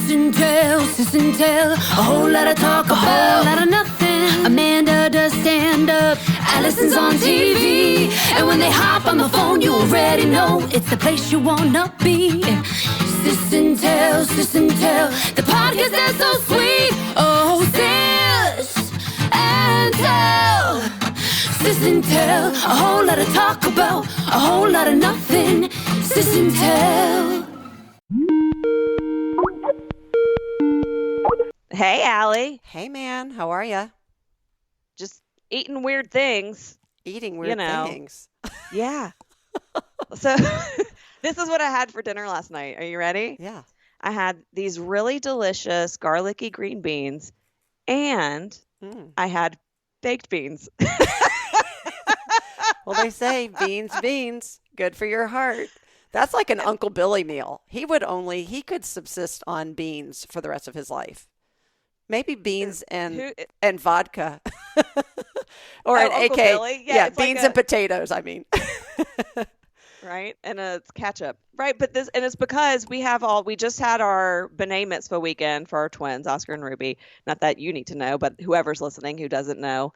Sis and Tell, a whole lot of talk, a whole lot of nothing. Amanda does stand up, Alison's on TV, and when they hop on the phone, you already know it's the place you wanna be. Sis and Tell, the podcast that's so sweet. Oh, Sis and Tell, Sis and Tell, a whole lot of talk about, a whole lot of nothing. Sis and Tell. Hey, Allie. Hey, man. How are ya? Just eating weird things. Eating weird things. Yeah. So this is what I had for dinner last night. Are you ready? Yeah. I had these really delicious garlicky green beans, and I had baked beans. Well, they say beans, good for your heart. That's like an Uncle Billy meal. He could subsist on beans for the rest of his life. Maybe beans and vodka. Or an Uncle AK. Billy? Yeah, it's beans like and potatoes, I mean. Right? And it's ketchup. Right, but it's because we just had our B'nai Mitzvah weekend for our twins, Oscar and Ruby. Not that you need to know, but whoever's listening who doesn't know.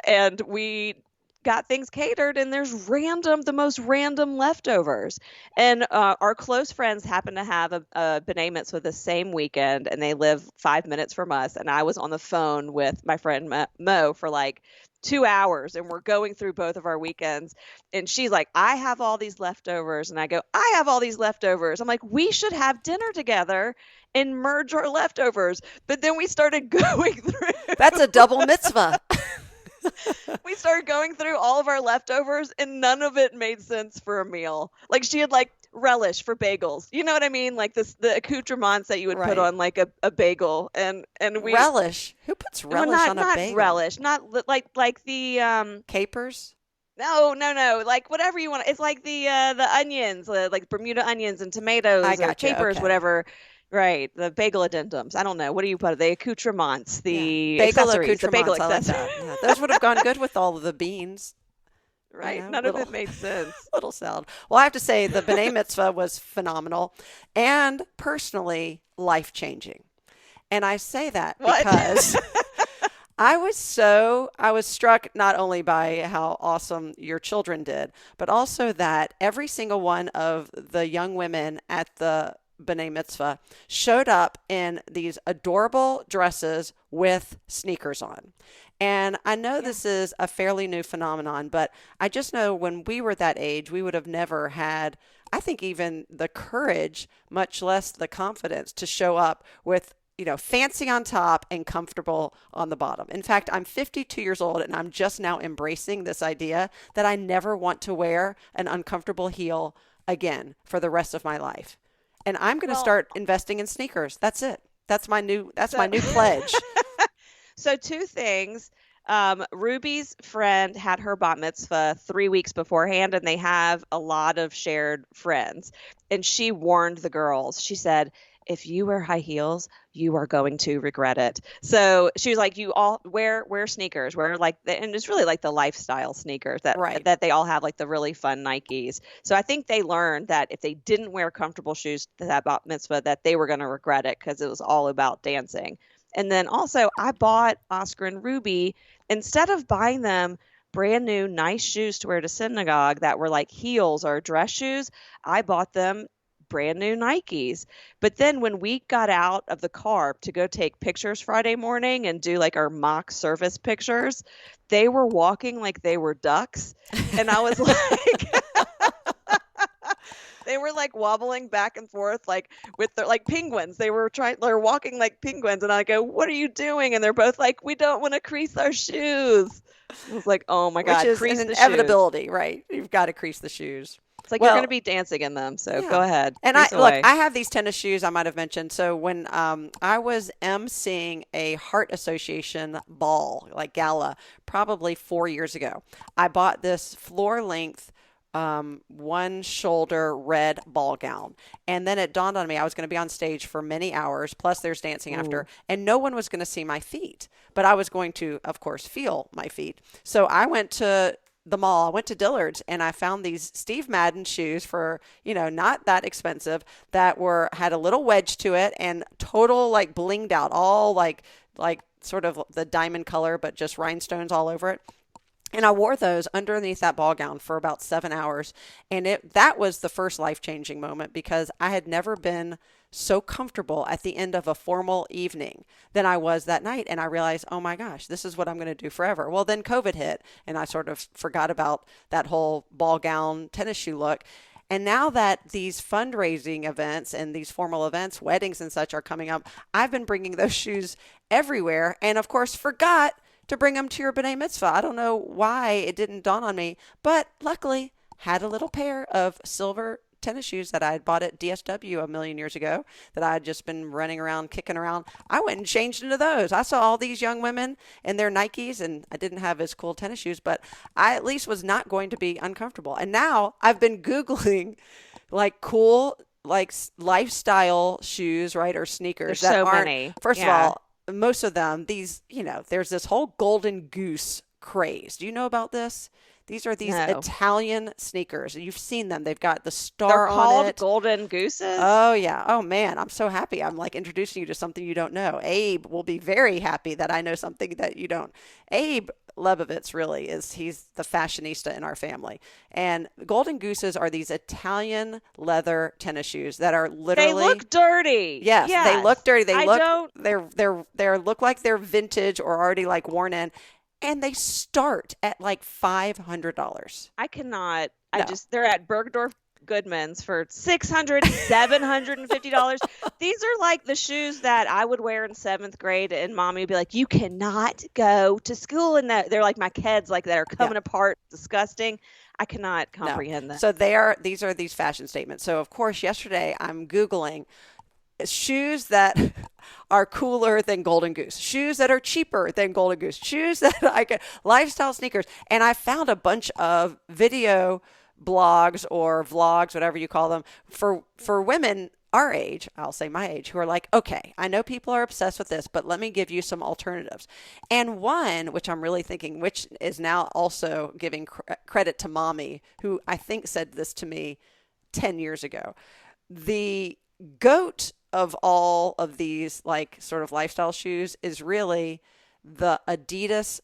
And we got things catered, and there's the most random leftovers. And our close friends happen to have a B'nai Mitzvah the same weekend, and they live 5 minutes from us. And I was on the phone with my friend Mo for like 2 hours, and we're going through both of our weekends. And she's like, I have all these leftovers. And I go, I have all these leftovers. I'm like, we should have dinner together and merge our leftovers. But then we started going through. That's a double mitzvah. We started going through all of our leftovers, and none of it made sense for a meal. Like, she had like relish for bagels. You know what I mean? Like the accoutrements that you would put on like a bagel. And we relish. Who puts relish on a bagel? Not relish. Not like the capers. No. Like whatever you want. It's like the onions, like Bermuda onions and tomatoes or capers, okay. Whatever. Right, the bagel addendums. I don't know. What do you put? The accoutrements, the bagel accessories, the bagel accessories. Yeah, those would have gone good with all of the beans. Right, none of it made sense. Little salad. Well, I have to say the B'nai Mitzvah was phenomenal and personally life-changing. And I say that because I was struck not only by how awesome your children did, but also that every single one of the young women at the B'nai Mitzvah showed up in these adorable dresses with sneakers on. And I know this is a fairly new phenomenon, but I just know when we were that age, we would have never had, I think, even the courage, much less the confidence to show up with, fancy on top and comfortable on the bottom. In fact, I'm 52 years old, and I'm just now embracing this idea that I never want to wear an uncomfortable heel again for the rest of my life. And I'm going to start investing in sneakers. That's it. That's my new pledge. So 2 things. Ruby's friend had her bat mitzvah 3 weeks beforehand, and they have a lot of shared friends. And she warned the girls. She said, if you wear high heels, you are going to regret it. So she was like, you all wear sneakers, and it's really like the lifestyle sneakers that they all have, like the really fun Nikes. So I think they learned that if they didn't wear comfortable shoes to that bat mitzvah, that they were going to regret it because it was all about dancing. And then also I bought Oscar and Ruby, instead of buying them brand new nice shoes to wear to synagogue that were like heels or dress shoes, I bought them brand new Nikes. But then when we got out of the car to go take pictures Friday morning and do like our mock service pictures, they were walking like they were ducks. And I was like, they were like wobbling back and forth, like with their like penguins. They're walking like penguins. And I go, what are you doing? And they're both like, we don't want to crease our shoes. I was like, oh my God, which is an inevitability, right? You've got to crease the shoes. It's like you're going to be dancing in them, so go ahead. And I have these tennis shoes I might have mentioned. So when I was emceeing a Heart Association ball, like gala, probably 4 years ago, I bought this floor-length one shoulder red ball gown. And then it dawned on me I was going to be on stage for many hours, plus there's dancing after, and no one was going to see my feet. But I was going to, of course, feel my feet. So I went to the mall. I went to Dillard's and I found these Steve Madden shoes for, not that expensive, that had a little wedge to it and total like blinged out, all like sort of the diamond color, but just rhinestones all over it. And I wore those underneath that ball gown for about 7 hours. And that was the first life-changing moment, because I had never been so comfortable at the end of a formal evening than I was that night. And I realized, oh my gosh, this is what I'm going to do forever. Well, then COVID hit and I sort of forgot about that whole ball gown tennis shoe look. And now that these fundraising events and these formal events, weddings and such, are coming up, I've been bringing those shoes everywhere. And of course, forgot to bring them to your B'nai Mitzvah. I don't know why it didn't dawn on me, but luckily had a little pair of silver tennis shoes that I had bought at DSW a million years ago that I had just been running around, kicking around. I went and changed into those. I saw all these young women in their Nikes, and I didn't have as cool tennis shoes, but I at least was not going to be uncomfortable. And now I've been Googling like cool, like lifestyle shoes, right? Or sneakers. There's so many. First of all, most of them, these, there's this whole golden goose craze. Do you know about this? These are these Italian sneakers. You've seen them. They've got the star on it. They're called golden gooses? Oh, yeah. Oh, man. I'm so happy. I'm like introducing you to something you don't know. Abe will be very happy that I know something that you don't. Abe Lebovitz really is. He's the fashionista in our family. And golden gooses are these Italian leather tennis shoes that are literally. They look dirty. Yes. They look dirty. They look like they're vintage or already like worn in. And they start at like $500. I cannot. They're at Bergdorf Goodman's for $600, $750. These are like the shoes that I would wear in 7th grade, and mommy would be like, you cannot go to school in that. They're like my kids, like that are coming apart, disgusting. I cannot comprehend that. So these are these fashion statements. So of course, yesterday I'm Googling shoes that are cooler than Golden Goose, shoes that are cheaper than Golden Goose, shoes that I can, lifestyle sneakers. And I found a bunch of video blogs or vlogs, whatever you call them, for women our age, I'll say my age, who are like, okay, I know people are obsessed with this, but let me give you some alternatives. And one, which I'm really thinking, which is now also giving credit to mommy, who I think said this to me 10 years ago, the GOAT of all of these like sort of lifestyle shoes is really the Adidas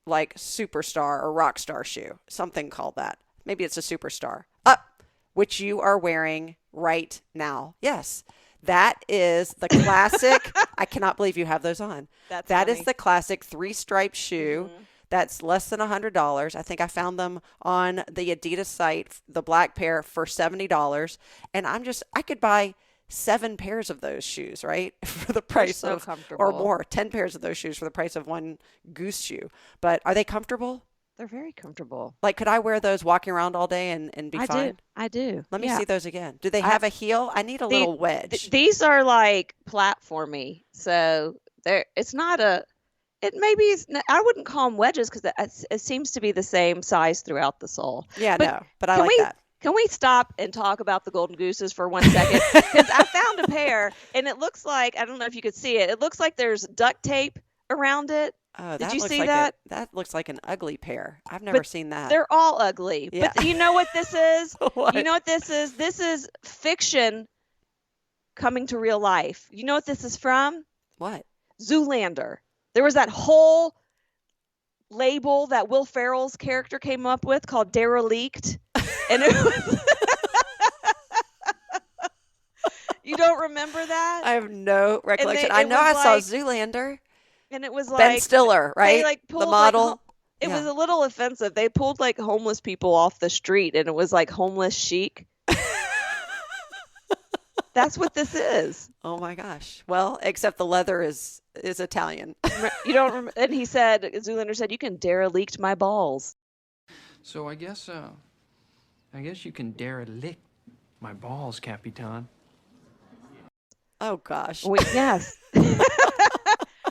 like superstar or rock star shoe, something called that. Maybe it's a superstar, which you are wearing right now. Yes, that is the classic. I cannot believe you have those on. That funny. Is the classic 3-stripe shoe. Mm-hmm. That's less than $100. I think I found them on the Adidas site, the black pair, for $70. And I could buy 7 pairs of those shoes, right? For the price of, or more, 10 pairs of those shoes for the price of one goose shoe. But are they comfortable? They're very comfortable. Like, could I wear those walking around all day and be fine? I do. Let me see those again. Do they have a heel? I need a little wedge. These are like platformy. So it's not I wouldn't call them wedges because it seems to be the same size throughout the sole. Yeah, but I like that. Can we stop and talk about the golden gooses for 1 second? Because I found a pair, and it looks like, I don't know if you could see it, it looks like there's duct tape around it. Oh, did you see that? That looks like an ugly pair. I've never seen that. They're all ugly. Yeah. But you know what this is? What? You know what this is? This is fiction coming to real life. You know what this is from? What? Zoolander. There was that whole label that Will Ferrell's character came up with called derelict. And it was You don't remember that? I have no recollection. I know I saw Zoolander. And it was like Ben Stiller, right? The model. It was a little offensive. They pulled like homeless people off the street, and it was like homeless chic. That's what this is. Oh my gosh. Well, except the leather is Italian. You don't remember? And he said, Zoolander said, "You can derelict my balls." So I guess you can derelict my balls, Capitan. Oh gosh. Yes.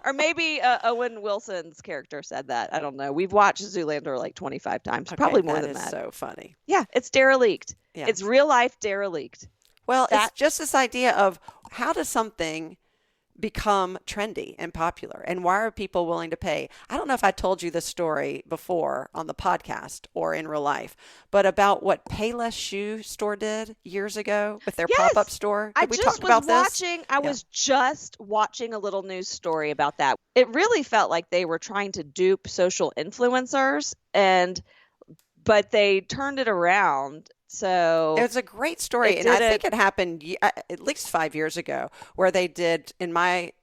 Or maybe Owen Wilson's character said that. I don't know. We've watched Zoolander like 25 times. Okay, probably more than that. That is so funny. Yeah, it's derelict. Yeah. It's real life derelict. Well, it's just this idea of how does something become trendy and popular? And why are people willing to pay? I don't know if I told you this story before on the podcast or in real life, but about what Payless Shoe Store did years ago with their pop-up store. Did we talk about this? I was just watching a little news story about that. It really felt like they were trying to dupe social influencers, but they turned it around. So it was a great story, and I think it happened at least 5 years ago, where they did, in my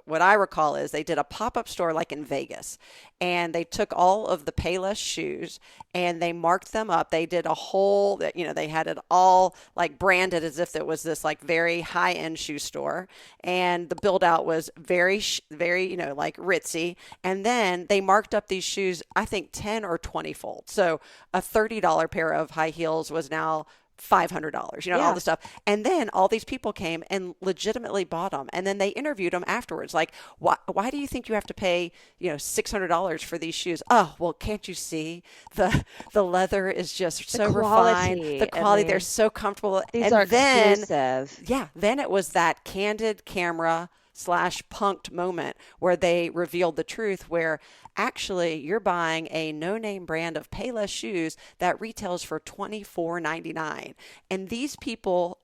what I recall is they did a pop-up store like in Vegas, and they took all of the Payless shoes and they marked them up. They did a whole, they had it all like branded as if it was this like very high-end shoe store, and the build out was very, very, like ritzy. And then they marked up these shoes, I think 10 or 20 fold. So a $30 pair of high heels was now $500, all the stuff. And then all these people came and legitimately bought them. And then they interviewed them afterwards. Like, why do you think you have to pay, $600 for these shoes? Oh, well, can't you see the leather is just so refined. The quality, they're so comfortable. These are exclusive. Yeah. Then it was that candid camera / punked moment where they revealed the truth, where actually you're buying a no-name brand of Payless shoes that retails for $24.99. And these people,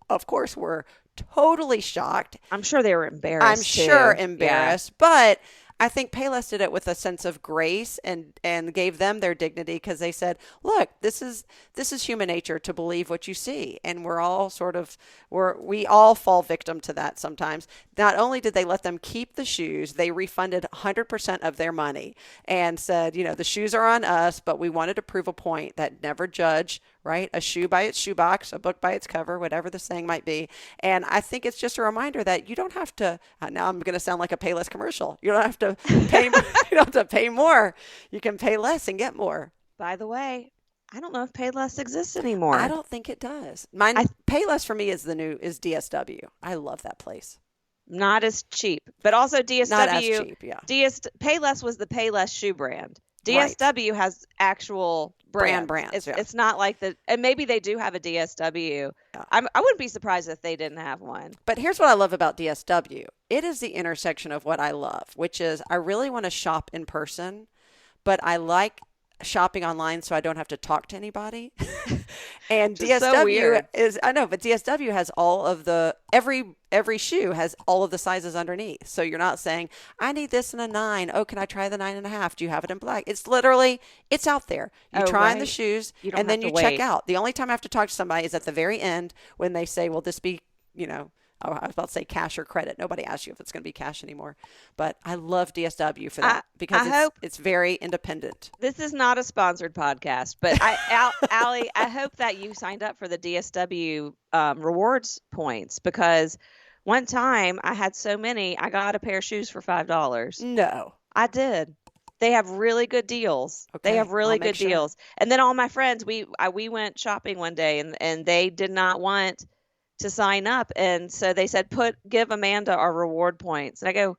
of course, were totally shocked. I'm sure they were embarrassed. But I think Payless did it with a sense of grace and gave them their dignity, because they said, look, this is human nature to believe what you see. And we're all we all fall victim to that sometimes. Not only did they let them keep the shoes, they refunded 100% of their money and said, the shoes are on us, but we wanted to prove a point that never judge, right? A shoe by its shoebox, a book by its cover, whatever the saying might be. And I think it's just a reminder that you don't have to, now I'm going to sound like a Payless commercial. You don't have to pay, you don't have to pay more. You can pay less and get more. By the way, I don't know if Payless exists anymore. I don't think it does. Payless for me is DSW. I love that place. Not as cheap, but also DSW. Not as cheap, yeah. Payless was the Payless shoe brand. DSW has actual brands. It's not like and maybe they do have a DSW. Yeah. I wouldn't be surprised if they didn't have one. But here's what I love about DSW. It is the intersection of what I love, which is I really want to shop in person, but I like shopping online so I don't have to talk to anybody. And DSW but DSW has all of every shoe has all of the sizes underneath. So you're not saying, I need this in a 9. Oh, can I try the 9.5? Do you have it in black? It's literally, it's out there. You try on the shoes and then you check out. The only time I have to talk to somebody is at the very end when they say, will this be, I was about to say cash or credit. Nobody asks you if it's going to be cash anymore. But I love DSW for that because it's very independent. This is not a sponsored podcast, but Allie, I hope that you signed up for the DSW rewards points, because one time I had so many, I got a pair of shoes for $5. No. I did. They have really good deals. Okay, they have really good deals. And then all my friends, we went shopping one day and they did not want to sign up, and so they said, give Amanda our reward points. And I go,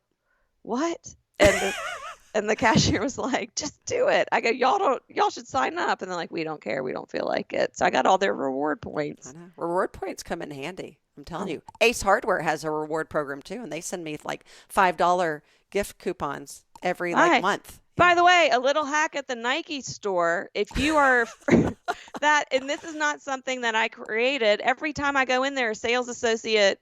what? And the cashier was like, just do it. I go, y'all should sign up. And they're like, we don't care, we don't feel like it. So I got all their reward points. I know. Reward points come in handy, I'm telling you. Ace Hardware has a reward program too, and they send me like $5 gift coupons every month. By the way, a little hack at the Nike store. If you are that, and this is not something that I created, every time I go in there, a sales associate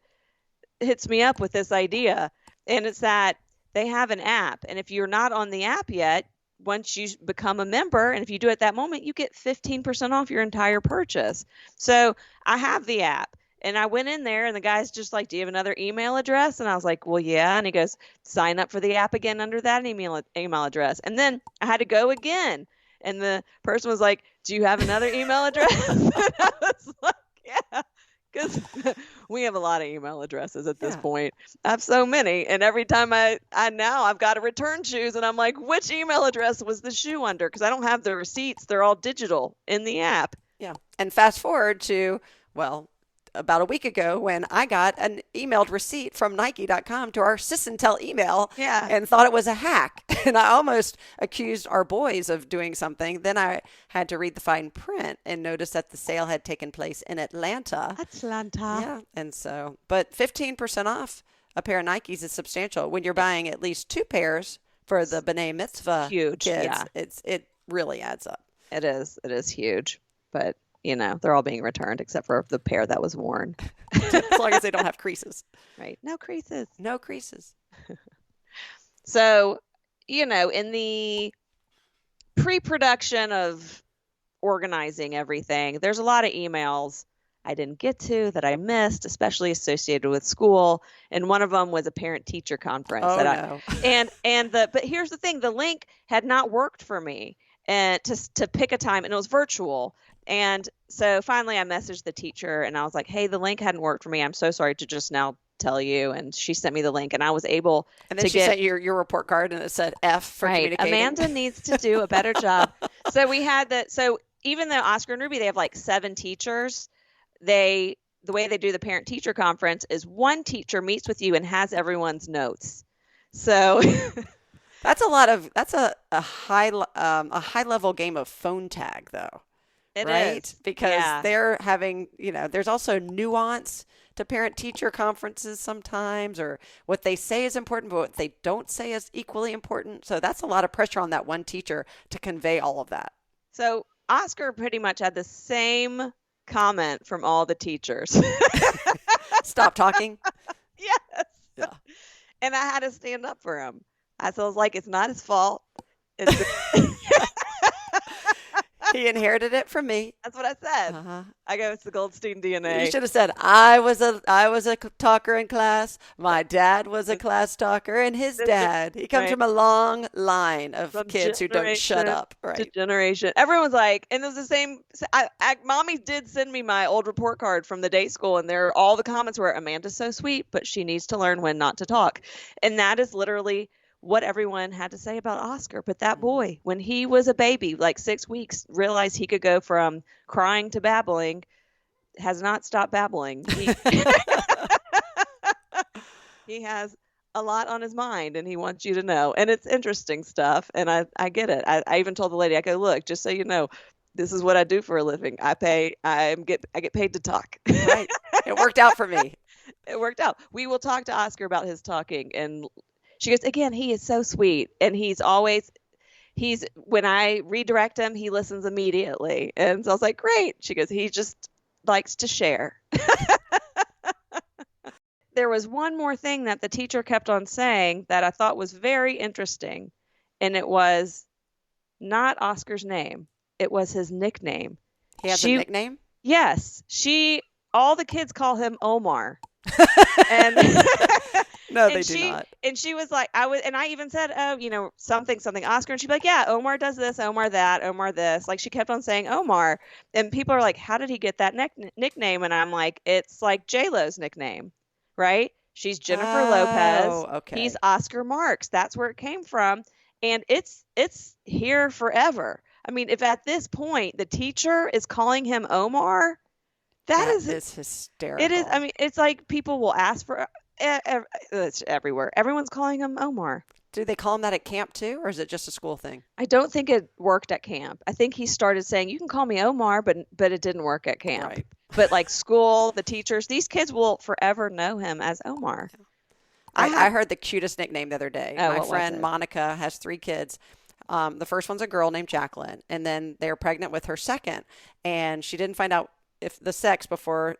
hits me up with this idea. And it's that they have an app. And if you're not on the app yet, once you become a member, and if you do it at that moment, you get 15% off your entire purchase. So I have the app. And I went in there and the guy's just like, do you have another email address? And I was like, well, yeah. And he goes, sign up for the app again under that email address. And then I had to go again. And the person was like, do you have another email address? And I was like, yeah, because we have a lot of email addresses at this point. I have so many. And every time I've got to return shoes. And I'm like, which email address was the shoe under? Because I don't have the receipts. They're all digital in the app. Yeah. And fast forward to, about a week ago when I got an emailed receipt from Nike.com to our Sis Tell email and thought it was a hack. And I almost accused our boys of doing something. Then I had to read the fine print and notice that the sale had taken place in Atlanta. Atlanta. Yeah. And so, but 15% off a pair of Nikes is substantial. When you're buying at least 2 pairs for the B'nai Mitzvah huge, kids, yeah. it really adds up. It is huge, but they're all being returned except for the pair that was worn. As long as they don't have creases. Right. No creases. No creases. So, in the pre-production of organizing everything, there's a lot of emails I didn't get to that I missed, especially associated with school. And one of them was a parent-teacher conference. Oh, no. But here's the thing, the link had not worked for me and to pick a time, and it was virtual. And so finally I messaged the teacher and I was like, hey, the link hadn't worked for me. I'm so sorry to just now tell you. And she sent me the link and I was able and then she sent you your report card and it said F for communicating. Amanda needs to do a better job. So we had that. So even though Oscar and Ruby, they have like 7 teachers, the way they do the parent teacher conference is one teacher meets with you and has everyone's notes. So that's a high level game of phone tag though. It right? is. Because they're having, there's also nuance to parent-teacher conferences sometimes, or what they say is important, but what they don't say is equally important. So that's a lot of pressure on that one teacher to convey all of that. So Oscar pretty much had the same comment from all the teachers. Stop talking? Yes. Yeah. And I had to stand up for him. I was like, it's not his fault. He inherited it from me. That's what I said. Uh-huh. I go, it's the Goldstein DNA. You should have said, I was a talker in class. My dad was a class talker, and his dad. He comes from a long line of kids who don't shut up. Right. To generation. Everyone's like, and it was the same. Mommy did send me my old report card from the day school, and all the comments were, Amanda's so sweet, but she needs to learn when not to talk. And that is literally what everyone had to say about Oscar. But that boy, when he was a baby, like 6 weeks, realized he could go from crying to babbling, has not stopped babbling. He has a lot on his mind and he wants you to know. And it's interesting stuff. And I get it. I even told the lady, I go, look, just so you know, this is what I do for a living. I get paid to talk. Right. It worked out for me. It worked out. We will talk to Oscar about his talking, and she goes, again, he is so sweet. And when I redirect him, he listens immediately. And so I was like, great. She goes, he just likes to share. There was one more thing that the teacher kept on saying that I thought was very interesting. And it was not Oscar's name. It was his nickname. He has a nickname? Yes. All the kids call him Omar. And no, they do not. And she was like, I even said, oh, something Oscar. And she'd be like, yeah, Omar does this, Omar that, Omar this. Like she kept on saying Omar. And people are like, how did he get that nickname? And I'm like, it's like J-Lo's nickname, right? She's Jennifer Lopez. Okay. He's Oscar Marks. That's where it came from. And it's here forever. I mean, if at this point the teacher is calling him Omar, that is hysterical. It is. I mean, it's like people will ask for it's everywhere. Everyone's calling him Omar. Do they call him that at camp too, or is it just a school thing? I don't think it worked at camp. I think he started saying, you can call me Omar, but it didn't work at camp. Right. But like school, the teachers, these kids will forever know him as Omar. I heard the cutest nickname the other day. Oh, My friend Monica has 3 kids. The first one's a girl named Jacqueline, and then they're pregnant with her second, and she didn't find out if the sex before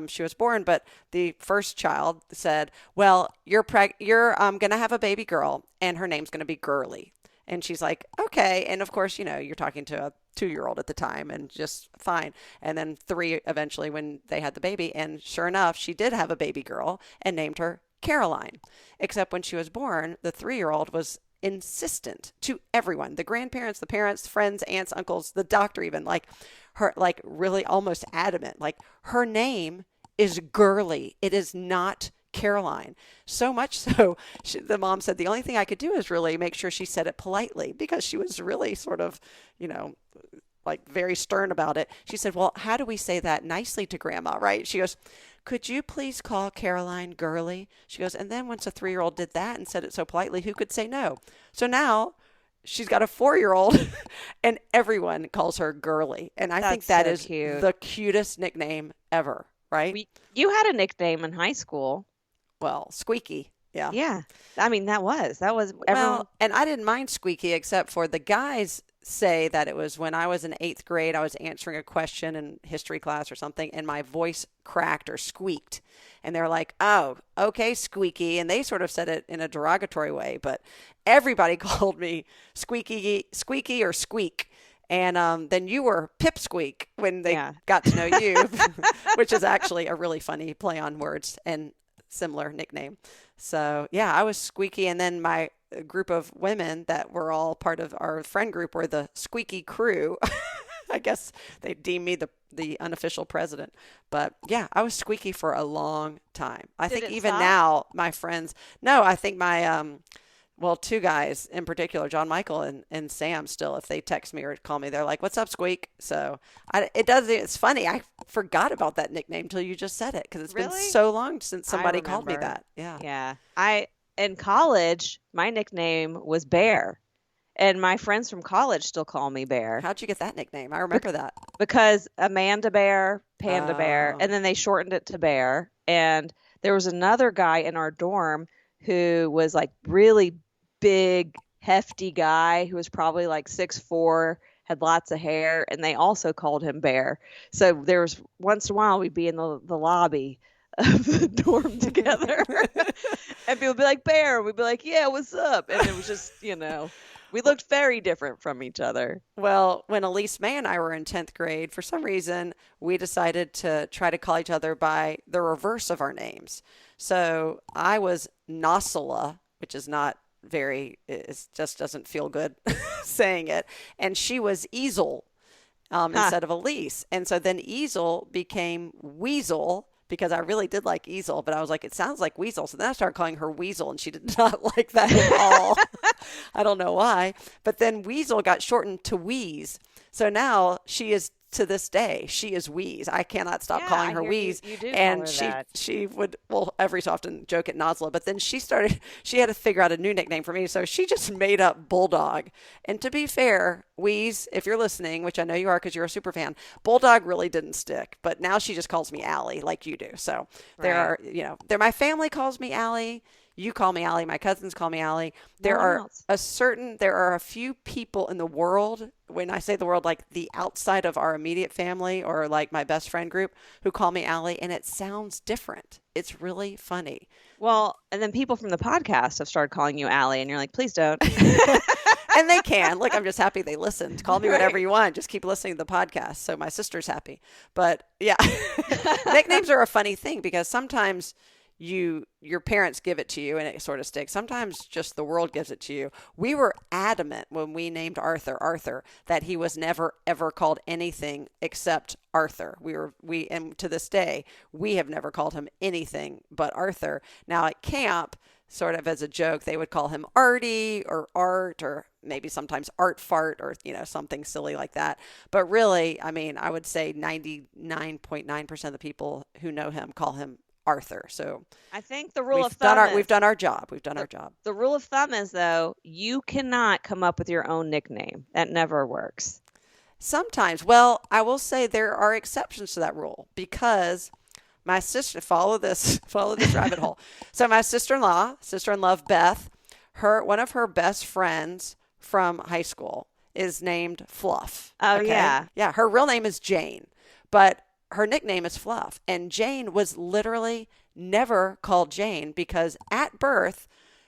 she was born, but the first child said, well, you're going to have a baby girl and her name's going to be Girly. And she's like, okay. And of course, you're talking to a 2-year-old at the time and just fine. And then 3 eventually when they had the baby. And sure enough, she did have a baby girl and named her Caroline. Except when she was born, the 3-year-old was insistent to everyone, the grandparents, the parents, friends, aunts, uncles, the doctor, even really almost adamant, like her name is Girly. It is not Caroline. So much so, the mom said the only thing I could do is really make sure she said it politely, because she was really sort of, like very stern about it. She said, well, how do we say that nicely to grandma, right? She goes, could you please call Caroline Girly? She goes, and then once a 3-year-old did that and said it so politely, who could say no? So now she's got a 4-year-old and everyone calls her Girly. And I think that is cute. The cutest nickname ever, right? You had a nickname in high school. Well, Squeaky. Yeah. Yeah. I mean, that was everyone. Well, and I didn't mind Squeaky, except for the guys say that it was when I was in 8th grade, I was answering a question in history class or something, and my voice cracked or squeaked. And they're like, oh, okay, Squeaky. And they sort of said it in a derogatory way, but everybody called me Squeaky or Squeak. And then you were Pipsqueak when they got to know you, which is actually a really funny play on words and similar nickname. So, yeah, I was Squeaky. And then my group of women that were all part of our friend group were the Squeaky Crew. I guess they deemed me the unofficial president. But, yeah, I was Squeaky for a long time. I think even now my friends, no, I think my well, 2 guys in particular, John Michael and Sam, still, if they text me or call me, they're like, what's up, Squeak? So it's funny. I forgot about that nickname till you just said it, because it's been so long since somebody called me that. Yeah. Yeah. In college, my nickname was Bear, and my friends from college still call me Bear. How'd you get that nickname? I remember that. Because Amanda Bear, Panda Bear, and then they shortened it to Bear. And there was another guy in our dorm who was like really big, hefty guy who was probably like 6'4", had lots of hair, and they also called him Bear. So there was once in a while we'd be in the lobby of the dorm together, and people would be like, Bear. We'd be like, yeah, what's up? And it was just, we looked very different from each other. Well, when Elise May and I were in 10th grade, for some reason, we decided to try to call each other by the reverse of our names. So I was Nosala, which is not it just doesn't feel good saying it. And she was Easel instead of Elise. And so then Easel became Weasel, because I really did like Easel, but I was like, it sounds like Weasel. So then I started calling her Weasel, and she did not like that at all. I don't know why. But then Weasel got shortened to Wheeze. So now she is, to this day, she is Wheeze. I cannot stop calling her Wheeze. You do and call her that. she would, well, every so often joke at Nosla, but then she had to figure out a new nickname for me. So she just made up Bulldog. And to be fair, Wheeze, if you're listening, which I know you are because you're a super fan, Bulldog really didn't stick. But now she just calls me Allie like you do. So there are, my family calls me Allie. You call me Allie. My cousins call me Allie. There are a few people in the world, when I say the world, like the outside of our immediate family or like my best friend group, who call me Allie, and it sounds different. It's really funny. Well, and then people from the podcast have started calling you Allie, and you're like, please don't. And they can. Look, I'm just happy they listened. Call me whatever you want. Just keep listening to the podcast. So my sister's happy. But yeah, nicknames are a funny thing because sometimes your parents give it to you and it sort of sticks. Sometimes just the world gives it to you. We were adamant when we named Arthur that he was never ever called anything except Arthur. And to this day we have never called him anything but Arthur. Now at camp, sort of as a joke, they would call him Artie or Art, or maybe sometimes Art Fart, or something silly like that. But really, I mean, I would say 99.9% of the people who know him call him Arthur. So I think the rule of thumb we've done our job. We've done our job. The rule of thumb is, though, you cannot come up with your own nickname. That never works. Sometimes. Well, I will say there are exceptions to that rule, because my sister, follow this rabbit hole. So my sister-in-law Beth, one of her best friends from high school is named Fluff. Oh, okay? Yeah. Yeah. Her real name is Jane, but her nickname is Fluff. And Jane was literally never called Jane because at birth,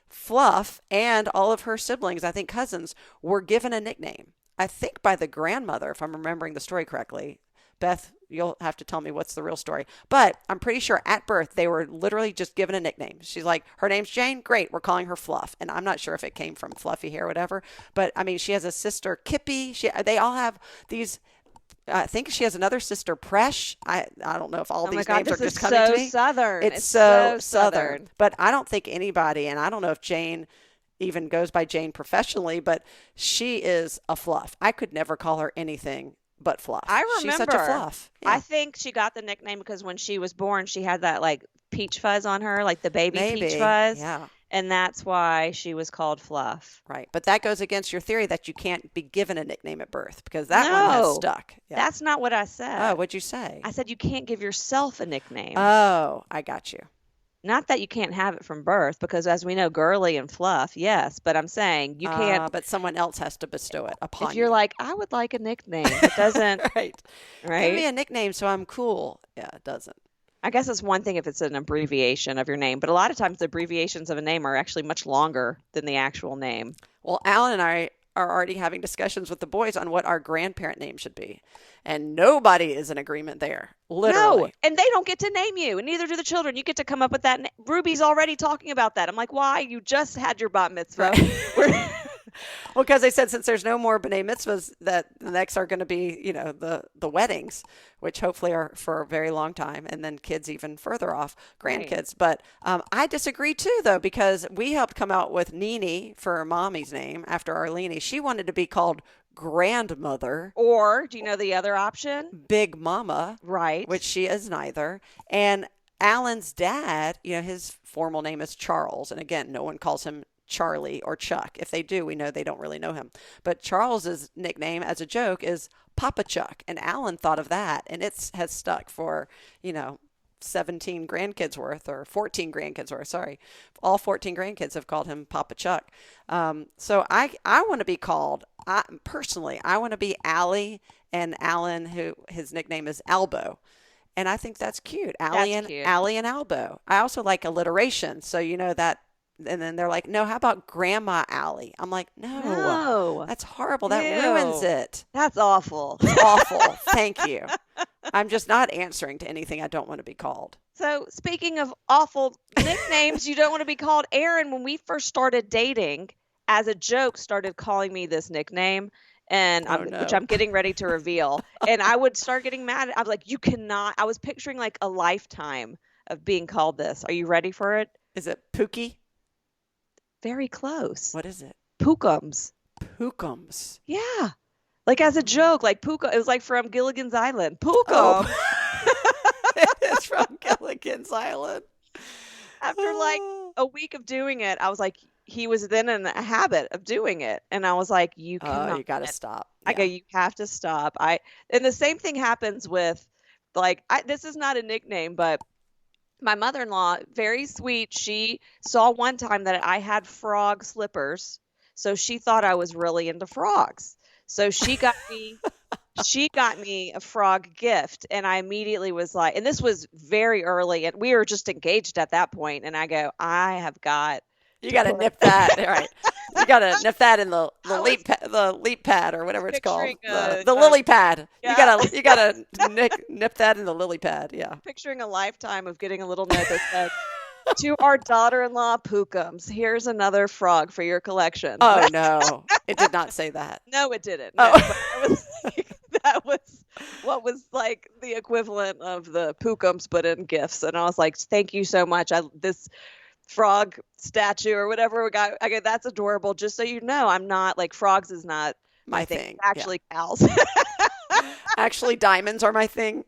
Fluff and all of her siblings, I think cousins, were given a nickname. I think by the grandmother, if I'm remembering the story correctly. Beth, you'll have to tell me what's the real story. But I'm pretty sure at birth, they were literally just given a nickname. She's like, her name's Jane. Great. We're calling her Fluff. And I'm not sure if it came from fluffy hair or whatever. But I mean, she has a sister, Kippy. They all have these. I think she has another sister, Presh. I don't know if all these names are just coming to me. Southern. It's so Southern. But I don't think anybody, and I don't know if Jane even goes by Jane professionally, but she is a Fluff. I could never call her anything but Fluff. I remember. She's such a Fluff. Yeah. I think she got the nickname because when she was born, she had that like peach fuzz on her, like the baby peach fuzz. Yeah. And that's why she was called Fluff. Right. But that goes against your theory that you can't be given a nickname at birth, because that one has stuck. Yeah. That's not what I said. Oh, what'd you say? I said you can't give yourself a nickname. Oh, I got you. Not that you can't have it from birth, because as we know, girly and fluff, yes. But I'm saying you can't. But someone else has to bestow it upon If you're you. like, I would like a nickname, it doesn't. Right. Right. Give me a nickname so I'm cool. Yeah, it doesn't. I guess it's one thing if it's an abbreviation of your name, but a lot of times the abbreviations of a name are actually much longer than the actual name. Well, Alan and I are already having discussions with the boys on what our grandparent name should be. And nobody is in agreement there. Literally. No, and they don't get to name you, and neither do the children. You get to come up with that. Ruby's already talking about that. I'm like, why? You just had your bat mitzvah. Right. Well, because they said since there's no more b'nai mitzvahs, that the next are going to be, the weddings, which hopefully are for a very long time, and then kids even further off, grandkids. Right. But I disagree too, though, because we helped come out with Nini for mommy's name after Arlene. She wanted to be called grandmother. Or do you know the other option? Big Mama. Right. Which she is neither. And Alan's dad, his formal name is Charles. And again, no one calls him Charlie or Chuck. If they do, we know they don't really know him. But Charles's nickname as a joke is Papa Chuck. And Alan thought of that. And it has stuck for, 17 grandkids worth, or 14 grandkids worth, sorry. All 14 grandkids have called him Papa Chuck. So I want to be called, personally, I want to be Allie and Alan, who his nickname is Albo. And I think that's cute. Allie and Albo. I also like alliteration. So that. And then they're like, no, how about Grandma Allie? I'm like, no, that's horrible. That ruins it. That's awful. It's awful. Thank you. I'm just not answering to anything I don't want to be called. So speaking of awful nicknames, you don't want to be called. Aaron, when we first started dating, as a joke, started calling me this nickname. And which I'm getting ready to reveal. And I would start getting mad. I was like, you cannot. I was picturing like a lifetime of being called this. Are you ready for it? Is it Pookie? Very close. What is it? Pookums. Pookums. Yeah. Like as a joke, like It was like from Gilligan's Island. Pookum. Oh. It's from Gilligan's Island. After like a week of doing it, I was like, he was then in a habit of doing it. And I was like, you cannot. You got to stop. I go, you have to stop. And the same thing happens with this is not a nickname, but my mother-in-law, very sweet. She saw one time that I had frog slippers. So she thought I was really into frogs. So she got me a frog gift. And I immediately was like, and this was very early, and we were just engaged at that point. And I go, I have got. You got to nip that. All right. You got to nip that in the leap pad or whatever it's called. The lily pad. Yeah. You got to nip that in the lily pad. Yeah. Picturing a lifetime of getting a little note that said, to our daughter-in-law Pookums, here's another frog for your collection. Oh, no. It did not say that. No, it didn't. No, that was what was like the equivalent of the Pookums, but in gifts. And I was like, thank you so much. This frog statue or whatever we got. I go, that's adorable. Just so you know, I'm not like frogs is not my thing. Actually, cows. Actually, diamonds are my thing.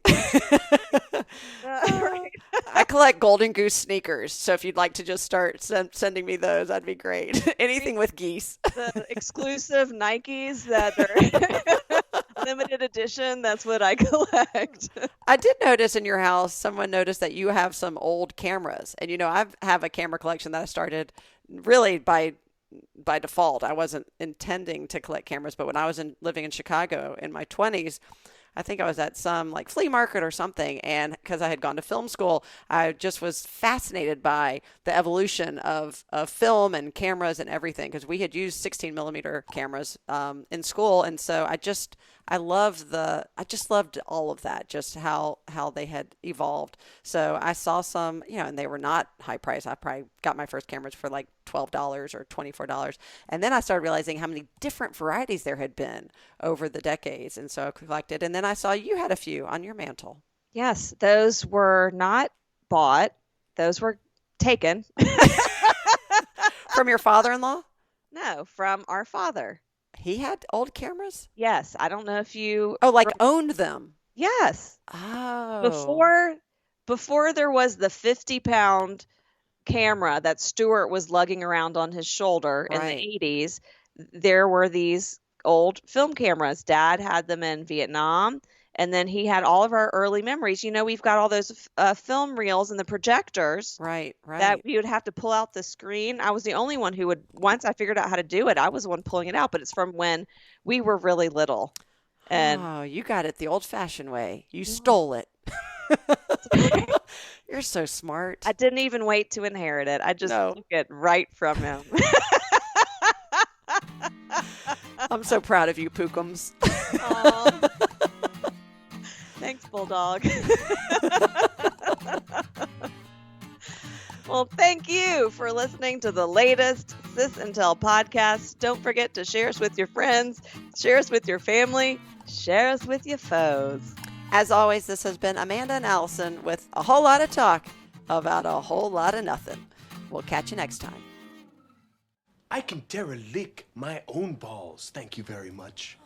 Right. I collect golden goose sneakers. So if you'd like to just start sending me those, that'd be great. Anything with geese. The exclusive Nikes that are limited edition. That's what I collect. I did notice in your house, someone noticed that you have some old cameras. And, I have a camera collection that I started really by default. I wasn't intending to collect cameras, but when I was living in Chicago in my 20s, I think I was at some like flea market or something. And because I had gone to film school, I just was fascinated by the evolution of film and cameras and everything. Because we had used 16 millimeter cameras in school. And so I just loved all of that, just how they had evolved. So I saw some, and they were not high price. I probably got my first cameras for like $12 or $24. And then I started realizing how many different varieties there had been over the decades. And so I collected. And then I saw you had a few on your mantle. Yes, those were not bought. Those were taken. From your father-in-law? No, from our father. He had old cameras? Yes. I don't know if you... Oh, like owned them? Yes. Oh. Before there was the 50-pound camera that Stuart was lugging around on his shoulder in the 80s, there were these old film cameras. Dad had them in Vietnam, And then he had all of our early memories. We've got all those film reels and the projectors. Right. That you would have to pull out the screen. I was the only one who would, once I figured out how to do it, I was the one pulling it out, but it's from when we were really little. And you got it the old-fashioned way. You stole it. You're so smart. I didn't even wait to inherit it. I just took it right from him. I'm so proud of you, Pookums. Thanks, Bulldog. Well, thank you for listening to the latest Sis Tell podcast. Don't forget to share us with your friends, share us with your family, share us with your foes. As always, this has been Amanda and Alison with a whole lot of talk about a whole lot of nothing. We'll catch you next time. I can derelict my own balls, thank you very much.